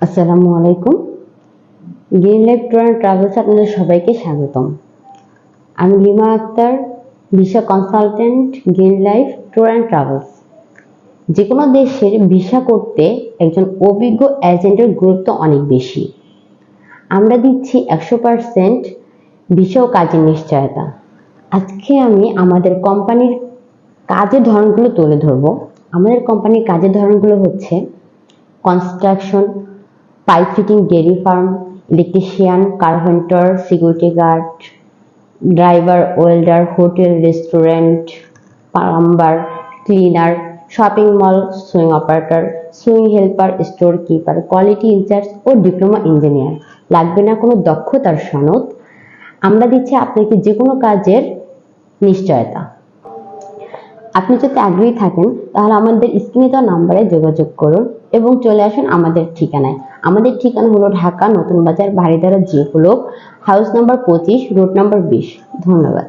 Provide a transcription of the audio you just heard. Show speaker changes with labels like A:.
A: আসসালামু আলাইকুম। Green life tour and travels আপনাদের সবাইকে স্বাগতম। আমি Lima Akter, visa consultant, green life tour and travels. যে কোনো দেশের ভিসা করতে একজন অভিজ্ঞ এজেন্টের গুরুত্ব অনেক বেশি। আমরা দিচ্ছি 100% ভিসা ও কাজের নিশ্চয়তা। আজকে আমি আমাদের কোম্পানির কাজের ধরনগুলো তুলে ধরবো। আমাদের কোম্পানির কাজের ধরনগুলো হচ্ছে construction, pipe fitting, dairy farm, electrician, carpenter, security guard, driver, welder, hotel, restaurant, plumber, cleaner, shopping mall, sewing operator, sewing helper, store keeper, quality incharge ও ডিপ্লোমা ইঞ্জিনিয়ার। লাগবে না কোনো দক্ষতার সনদ। আমরা দিচ্ছি আপনাকে যে কোনো কাজের নিশ্চয়তা। আপনি যদি আগ্রহী থাকেন তাহলে আমাদের স্ক্রিনে দেওয়া নাম্বারে যোগাযোগ করুন এবং চলে আসুন আমাদের ঠিকানায়। আমাদের ঠিকানা হলো ঢাকা নতুন বাজার, বাড়িধারা, জি block, house number 25, road number 20। ধন্যবাদ।